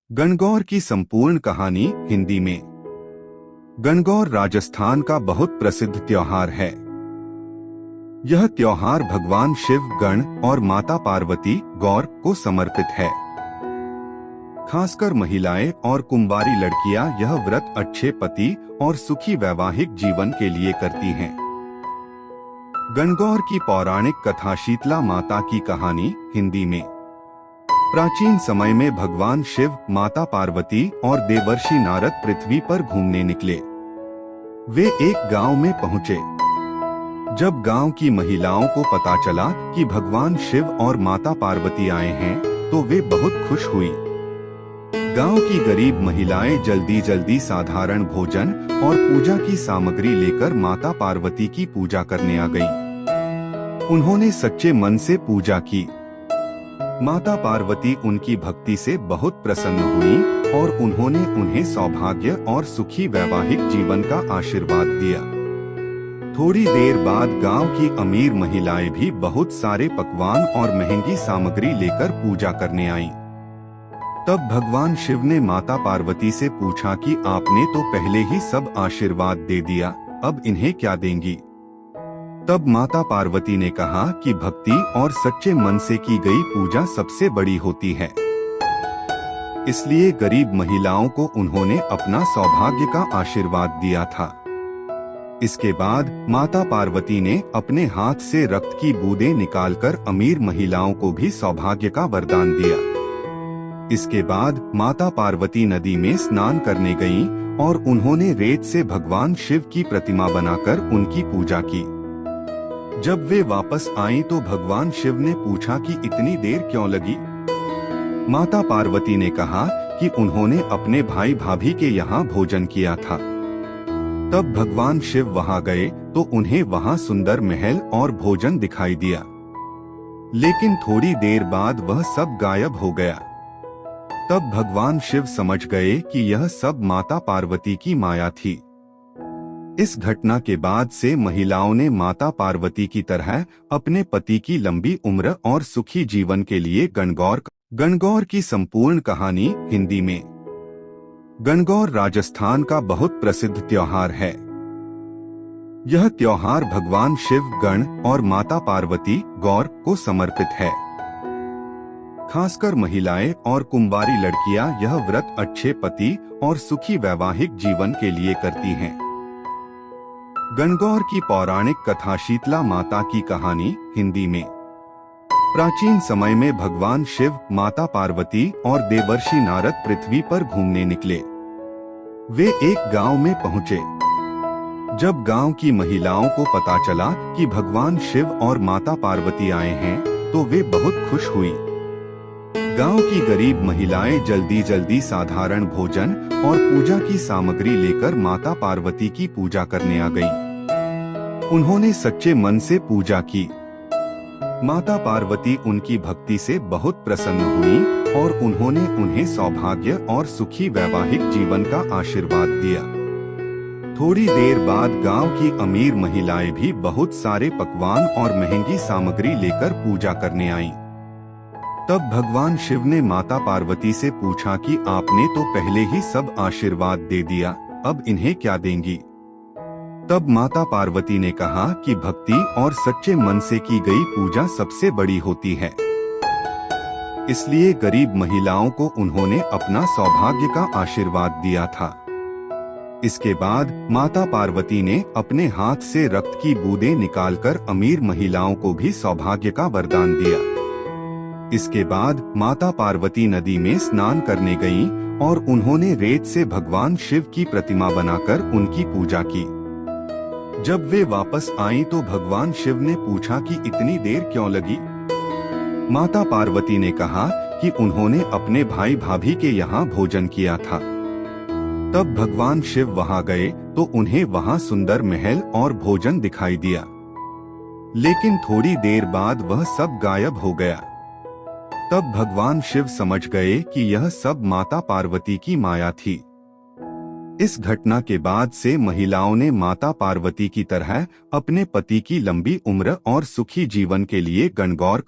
गणगौर की संपूर्ण कहानी हिंदी में। गणगौर राजस्थान का बहुत प्रसिद्ध त्योहार है। यह त्योहार भगवान शिव गण और माता पार्वती गौर को समर्पित है। खासकर महिलाएं और कुंवारी लड़कियां यह व्रत अच्छे पति और सुखी वैवाहिक जीवन के लिए करती हैं। गणगौर की पौराणिक कथा शीतला माता की कहानी हिंदी में। प्राचीन समय में भगवान शिव, माता पार्वती और देवर्षि नारद पृथ्वी पर घूमने निकले। वे एक गांव में पहुंचे। जब गांव की महिलाओं को पता चला कि भगवान शिव और माता पार्वती आए हैं, तो वे बहुत खुश हुई। गांव की गरीब महिलाएं जल्दी जल्दी साधारण भोजन और पूजा की सामग्री लेकर माता पार्वती की पूजा करने आ गईं। उन्होंने सच्चे मन से पूजा की। माता पार्वती उनकी भक्ति से बहुत प्रसन्न हुई और उन्होंने उन्हें सौभाग्य और सुखी वैवाहिक जीवन का आशीर्वाद दिया। थोड़ी देर बाद गांव की अमीर महिलाएं भी बहुत सारे पकवान और महंगी सामग्री लेकर पूजा करने आईं। तब भगवान शिव ने माता पार्वती से पूछा कि आपने तो पहले ही सब आशीर्वाद दे दिया, अब इन्हें क्या देंगी? तब माता पार्वती ने कहा कि भक्ति और सच्चे मन से की गई पूजा सबसे बड़ी होती है। इसलिए गरीब महिलाओं को उन्होंने अपना सौभाग्य का आशीर्वाद दिया था। इसके बाद माता पार्वती ने अपने हाथ से रक्त की बूंदें निकालकर अमीर महिलाओं को भी सौभाग्य का वरदान दिया। इसके बाद माता पार्वती नदी में स्नान करने गईं और उन्होंने रेत से भगवान शिव की प्रतिमा बनाकर उनकी पूजा की। जब वे वापस आईं तो भगवान शिव ने पूछा कि इतनी देर क्यों लगी? माता पार्वती ने कहा कि उन्होंने अपने भाई भाभी के यहाँ भोजन किया था। तब भगवान शिव वहाँ गए तो उन्हें वहाँ सुंदर महल और भोजन दिखाई दिया, लेकिन थोड़ी देर बाद वह सब गायब हो गया। तब भगवान शिव समझ गए कि यह सब माता पार्वती की माया थी। इस घटना के बाद से महिलाओं ने माता पार्वती की तरह अपने पति की लंबी उम्र और सुखी जीवन के लिए गणगौर की संपूर्ण कहानी हिंदी में। गणगौर राजस्थान का बहुत प्रसिद्ध त्योहार है। यह त्योहार भगवान शिव गण और माता पार्वती गौर को समर्पित है। खासकर महिलाएं और कुंवारी लड़कियां यह व्रत अच्छे पति और सुखी वैवाहिक जीवन के लिए करती हैं। गणगौर की पौराणिक कथा शीतला माता की कहानी हिंदी में। प्राचीन समय में भगवान शिव, माता पार्वती और देवर्षि नारद पृथ्वी पर घूमने निकले। वे एक गांव में पहुंचे। जब गांव की महिलाओं को पता चला कि भगवान शिव और माता पार्वती आए हैं, तो वे बहुत खुश हुई। गांव की गरीब महिलाएं जल्दी जल्दी साधारण भोजन और पूजा की सामग्री लेकर माता पार्वती की पूजा करने आ गईं। उन्होंने सच्चे मन से पूजा की। माता पार्वती उनकी भक्ति से बहुत प्रसन्न हुई और उन्होंने उन्हें सौभाग्य और सुखी वैवाहिक जीवन का आशीर्वाद दिया। थोड़ी देर बाद गांव की अमीर महिलाएं भी बहुत सारे पकवान और महंगी सामग्री लेकर पूजा करने आईं। तब भगवान शिव ने माता पार्वती से पूछा कि आपने तो पहले ही सब आशीर्वाद दे दिया, अब इन्हें क्या देंगी? तब माता पार्वती ने कहा कि भक्ति और सच्चे मन से की गई पूजा सबसे बड़ी होती है। इसलिए गरीब महिलाओं को उन्होंने अपना सौभाग्य का आशीर्वाद दिया था। इसके बाद माता पार्वती ने अपने हाथ से रक्त की बूंदें निकालकर अमीर महिलाओं को भी सौभाग्य का वरदान दिया। इसके बाद माता पार्वती नदी में स्नान करने गईं और उन्होंने रेत से भगवान शिव की प्रतिमा बनाकर उनकी पूजा की। जब वे वापस आईं तो भगवान शिव ने पूछा कि इतनी देर क्यों लगी? माता पार्वती ने कहा कि उन्होंने अपने भाई भाभी के यहाँ भोजन किया था। तब भगवान शिव वहाँ गए तो उन्हें वहाँ सुंदर महल और भोजन दिखाई दिया, लेकिन थोड़ी देर बाद वह सब गायब हो गया। तब भगवान शिव समझ गए कि यह सब माता पार्वती की माया थी। इस घटना के बाद से महिलाओं ने माता पार्वती की तरह अपने पति की लंबी उम्र और सुखी जीवन के लिए गणगौर